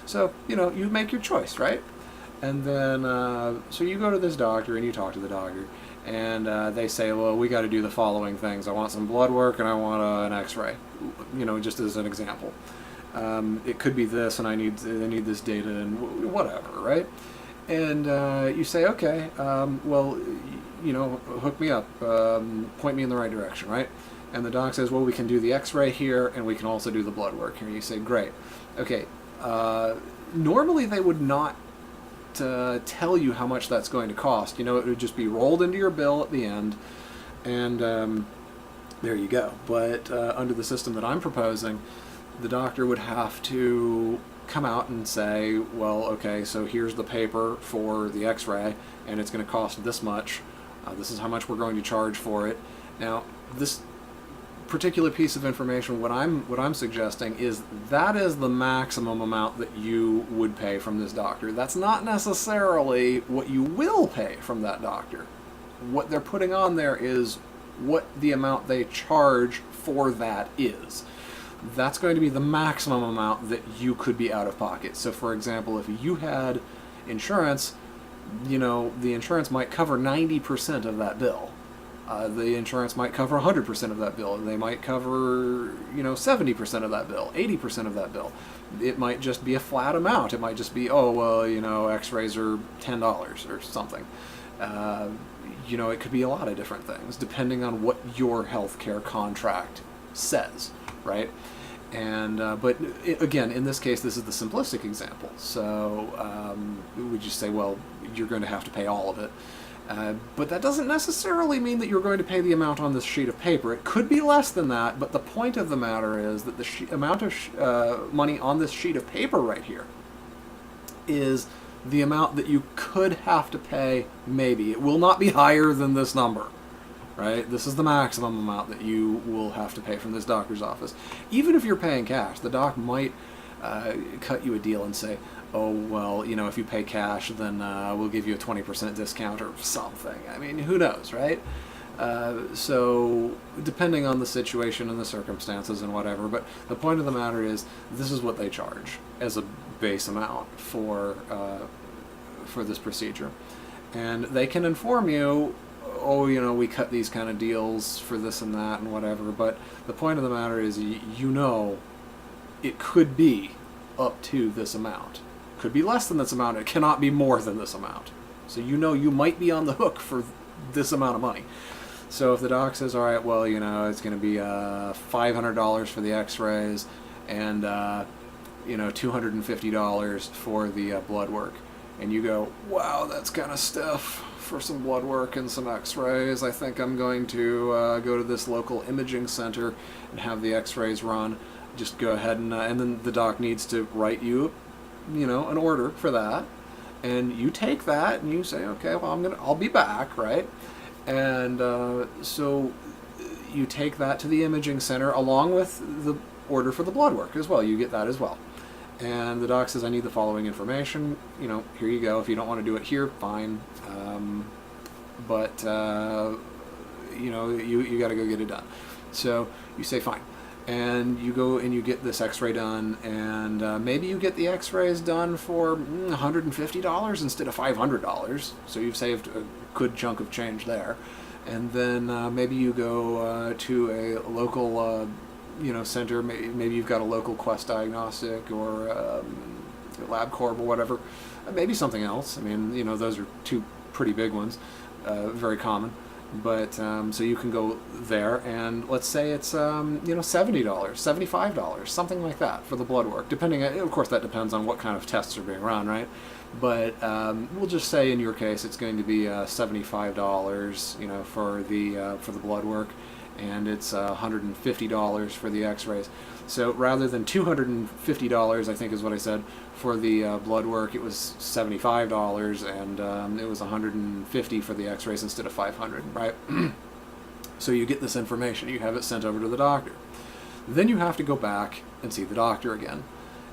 So, you make your choice, right? And then, so you go to this doctor and you talk to the doctor, and they say, well, we got to do the following things. I want some blood work and I want an X-ray. Just as an example. It could be this, and I need this data and whatever, right? And you say, okay, well, hook me up, point me in the right direction, right? And the doc says, well, we can do the X-ray here, and we can also do the blood work here. You say, great. Okay. Normally they would not tell you how much that's going to cost. It would just be rolled into your bill at the end, and there you go. But under the system that I'm proposing, the doctor would have to come out and say, well, okay, so here's the paper for the X-ray, and it's going to cost this much. This is how much we're going to charge for it. Now, this particular piece of information, what I'm suggesting is that is the maximum amount that you would pay from this doctor. That's not necessarily what you will pay from that doctor. What they're putting on there is what the amount they charge for that is. That's going to be the maximum amount that you could be out of pocket. So for example, if you had insurance, the insurance might cover 90% of that bill. The insurance might cover 100% of that bill. They might cover, 70% of that bill, 80% of that bill. It might just be a flat amount. It might just be, oh, well, X-rays are $10 or something. It could be a lot of different things depending on what your healthcare contract says, right? And again, in this case, this is the simplistic example. So we just say, well, you're going to have to pay all of it. But that doesn't necessarily mean that you're going to pay the amount on this sheet of paper. It could be less than that, but the point of the matter is that the amount of money on this sheet of paper right here is the amount that you could have to pay, maybe. It will not be higher than this number, right? This is the maximum amount that you will have to pay from this doctor's office. Even if you're paying cash, the doc might cut you a deal and say, oh, well, if you pay cash, then we'll give you a 20% discount or something. I mean, who knows, right? So depending on the situation and the circumstances and whatever, but the point of the matter is this is what they charge as a base amount for this procedure. And they can inform you, oh, we cut these kind of deals for this and that and whatever, but the point of the matter is it could be up to this amount. Could be less than this amount. It cannot be more than this amount. So you might be on the hook for this amount of money. So if the doc says, all right, well, it's going to be $500 for the X-rays and $250 for the blood work, and you go, wow, that's kind of stiff for some blood work and some X-rays. I think I'm going to go to this local imaging center and have the X-rays run. Just go ahead and then the doc needs to write you, an order for that, and you take that and you say, okay, well, I'll be back, right? And so you take that to the imaging center along with the order for the blood work as well. You get that as well. And the doc says, I need the following information. Here you go. If you don't want to do it here, fine. But you got to go get it done. So you say, fine. And you go and you get this X-ray done, and maybe you get the X-rays done for $150 instead of $500. So you've saved a good chunk of change there. And then maybe you go to a local center. Maybe you've got a local Quest Diagnostic or LabCorp or whatever. Maybe something else. I mean, those are two pretty big ones, very common. But so you can go there, and let's say it's $70, $75, something like that for the blood work. Depending, of course, that depends on what kind of tests are being run, right? But we'll just say in your case it's going to be $75, for the blood work, and it's $150 for the X-rays. So rather than $250, I think is what I said, for the blood work, it was $75, and it was $150 for the X-rays instead of $500, right? So you get this information, you have it sent over to the doctor. Then you have to go back and see the doctor again.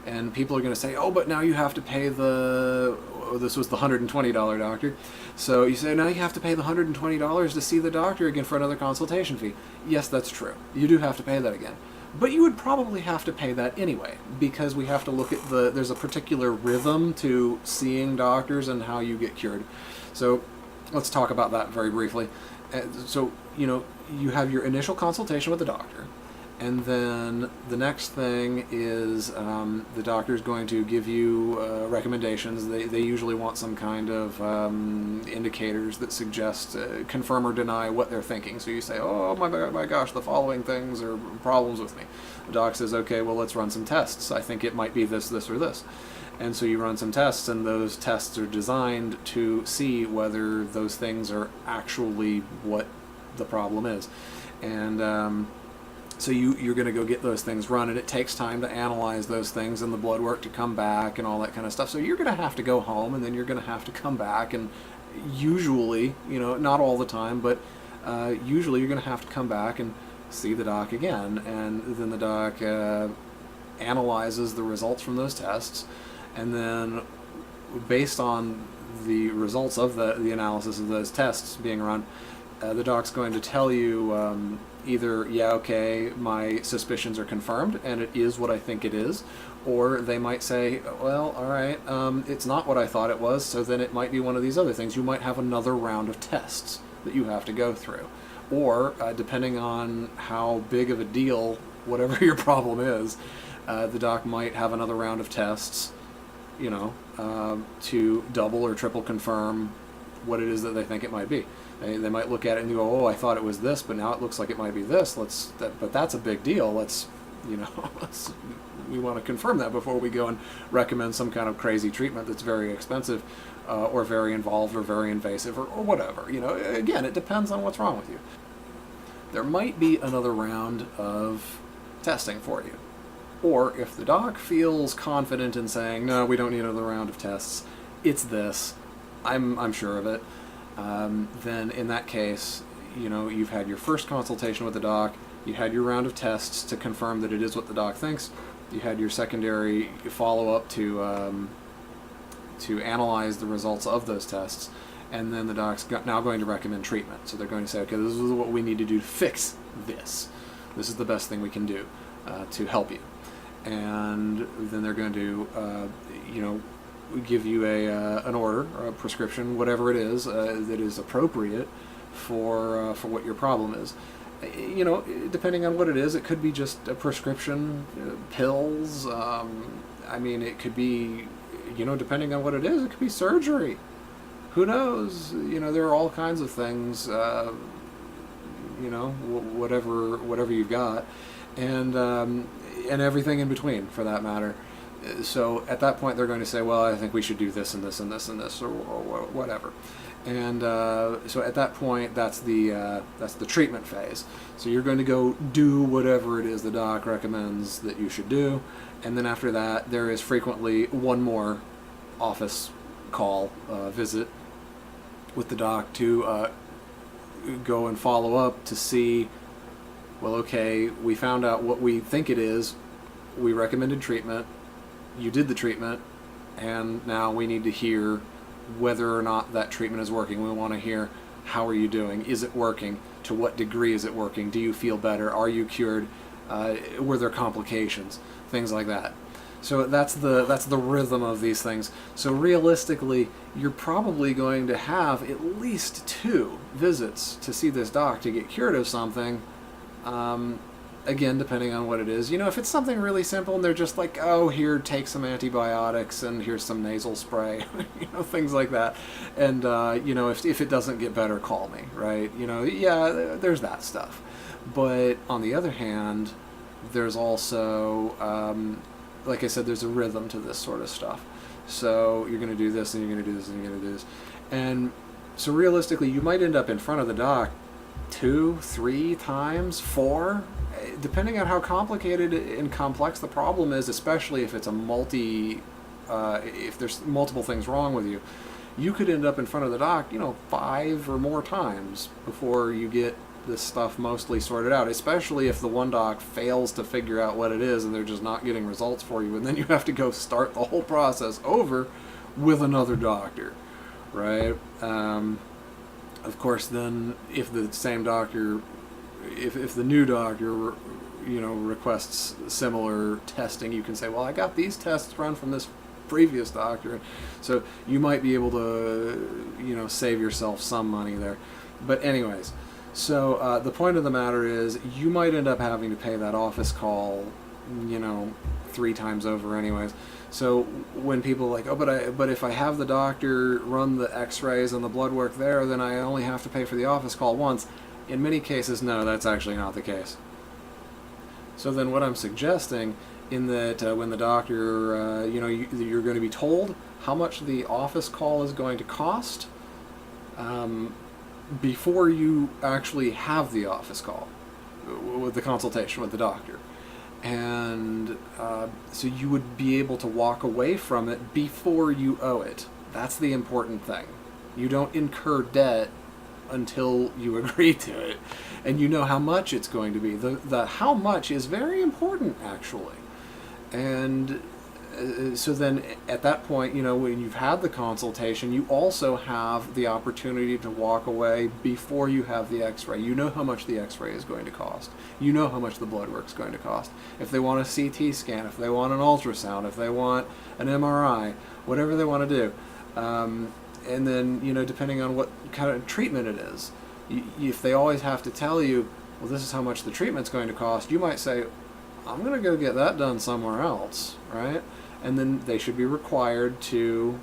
And people are going to say, oh, but now you have to pay this was the $120 doctor. So you say, now you have to pay the $120 to see the doctor again for another consultation fee. Yes, that's true. You do have to pay that again. But you would probably have to pay that anyway, because we have to look at there's a particular rhythm to seeing doctors and how you get cured. So let's talk about that very briefly. So, you have your initial consultation with the doctor, and then the next thing is the doctor is going to give you recommendations. They usually want some kind of indicators that suggest, confirm or deny what they're thinking. So you say, oh my gosh, the following things are problems with me. The doc says, okay, well, let's run some tests. I think it might be this, this, or this. And so you run some tests, and those tests are designed to see whether those things are actually what the problem is. And so you're going to go get those things run, and it takes time to analyze those things and the blood work to come back and all that kind of stuff. So you're going to have to go home, and then you're going to have to come back, and usually, not all the time, but usually you're going to have to come back and see the doc again, and then the doc analyzes the results from those tests, and then based on the results of the analysis of those tests being run, the doc's going to tell you either, yeah, okay, my suspicions are confirmed and it is what I think it is, or they might say, well, all right, it's not what I thought it was, so then it might be one of these other things. You might have another round of tests that you have to go through. Or, depending on how big of a deal whatever your problem is, the doc might have another round of tests, to double or triple confirm what it is that they think it might be. They might look at it and go, oh, I thought it was this, but now it looks like it might be this. But that's a big deal. We want to confirm that before we go and recommend some kind of crazy treatment that's very expensive, or very involved, or very invasive, or whatever. Again, it depends on what's wrong with you. There might be another round of testing for you. Or if the doc feels confident in saying, no, we don't need another round of tests, it's this, I'm sure of it, then in that case, you've had your first consultation with the doc, you had your round of tests to confirm that it is what the doc thinks, you had your secondary follow-up to analyze the results of those tests, and then the doc's now going to recommend treatment. So they're going to say, okay, this is what we need to do to fix this. This is the best thing we can do to help you. And then they're going to, give you an order, or a prescription, whatever it is that is appropriate for what your problem is. Depending on what it is, it could be just a prescription, pills. It could be, depending on what it is, it could be surgery. Who knows? There are all kinds of things. Whatever you've got, and everything in between, for that matter. So at that point, they're going to say, well, I think we should do this and this and this and this, or whatever. And so at that point, that's the treatment phase. So you're going to go do whatever it is the doc recommends that you should do, and then after that, there is frequently one more office call, visit with the doc to go and follow up to see, well, okay, we found out what we think it is, we recommended treatment, you did the treatment, and now we need to hear whether or not that treatment is working. We want to hear, how are you doing? Is it working? To what degree is it working? Do you feel better? Are you cured? Were there complications? Things like that. So that's the rhythm of these things. So realistically, you're probably going to have at least 2 visits to see this doc to get cured of something. Again, depending on what it is. If it's something really simple and they're just like, oh, here, take some antibiotics and here's some nasal spray, things like that. And, if it doesn't get better, call me, right? Yeah, there's that stuff. But on the other hand, there's also, like I said, there's a rhythm to this sort of stuff. So you're going to do this and you're going to do this and you're going to do this. And so realistically, you might end up in front of the doc 2, 3 times, 4, depending on how complicated and complex the problem is, especially if it's if there's multiple things wrong with you. You could end up in front of the doc, 5 or more times before you get this stuff mostly sorted out, especially if the one doc fails to figure out what it is and they're just not getting results for you, and then you have to go start the whole process over with another doctor, right? Of course, then if the same doctor, if the new doctor, requests similar testing, you can say, well, I got these tests run from this previous doctor, so you might be able to save yourself some money there. But anyways, so the point of the matter is, you might end up having to pay that office call 3 times over anyways. So when people are like, oh, but if I have the doctor run the x-rays and the blood work there, then I only have to pay for the office call once. In many cases, no, that's actually not the case. So then what I'm suggesting, in that when the doctor, you're going to be told how much the office call is going to cost before you actually have the office call, with the consultation with the doctor. And so you would be able to walk away from it before you owe it. That's the important thing. You don't incur debt until you agree to it, and you know how much it's going to be. The how much is very important, actually. And so then at that point, when you've had the consultation, you also have the opportunity to walk away before you have the x-ray. You know how much the x-ray is going to cost. You know how much the blood work is going to cost. If they want a CT scan, if they want an ultrasound, if they want an MRI, whatever they want to do. And then, depending on what kind of treatment it is, if they always have to tell you, well, this is how much the treatment's going to cost, you might say, I'm going to go get that done somewhere else, right? And then they should be required to,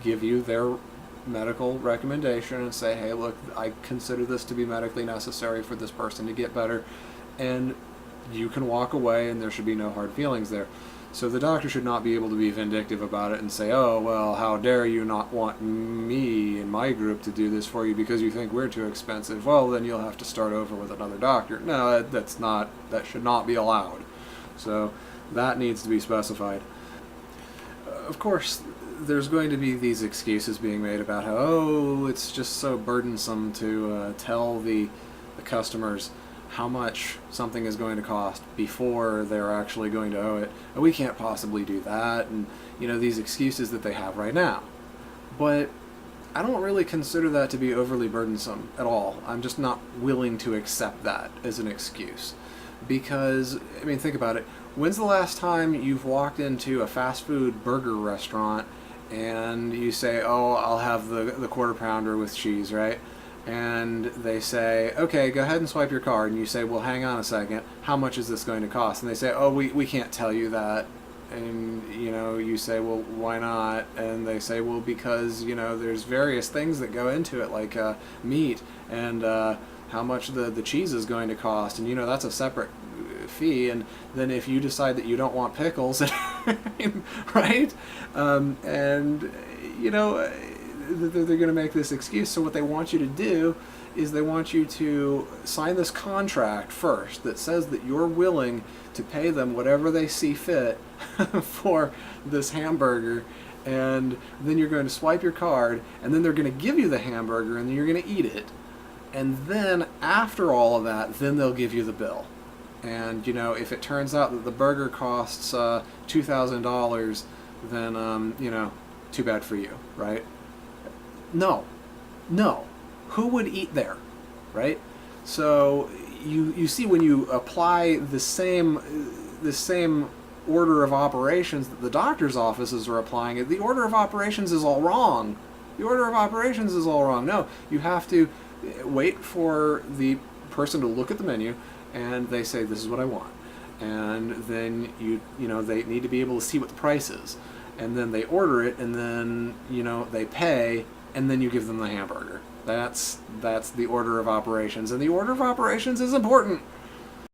give you their medical recommendation and say, hey, look, I consider this to be medically necessary for this person to get better, and you can walk away and there should be no hard feelings there. So the doctor should not be able to be vindictive about it and say, oh, well, how dare you not want me and my group to do this for you because you think we're too expensive. Well, then you'll have to start over with another doctor. No, that should not be allowed. So that needs to be specified. Of course, there's going to be these excuses being made about how, oh, it's just so burdensome to tell the customers how much something is going to cost before they're actually going to owe it. And we can't possibly do that, and these excuses that they have right now. But I don't really consider that to be overly burdensome at all. I'm just not willing to accept that as an excuse. Because, think about it. When's the last time you've walked into a fast food burger restaurant and you say, oh, I'll have the quarter pounder with cheese, right? And they say, okay, go ahead and swipe your card. And you say, well, hang on a second, how much is this going to cost? And they say, oh, we can't tell you that. And, you say, well, why not? And they say, well, because, there's various things that go into it, like meat and how much the cheese is going to cost. And, that's a separate fee. And then if you decide that you don't want pickles, right? They're going to make this excuse. So what they want you to do is they want you to sign this contract first that says that you're willing to pay them whatever they see fit for this hamburger, and then you're going to swipe your card, and then they're going to give you the hamburger, and then you're going to eat it, and then after all of that, then they'll give you the bill. And if it turns out that the burger costs $2,000, then too bad for you, right? No. Who would eat there, right? So you see, when you apply the same order of operations that the doctor's offices are applying it, the order of operations is all wrong. No, you have to wait for the person to look at the menu, and they say, this is what I want. And then they need to be able to see what the price is. And then they order it, and then they pay, and then you give them the hamburger. That's the order of operations, and the order of operations is important.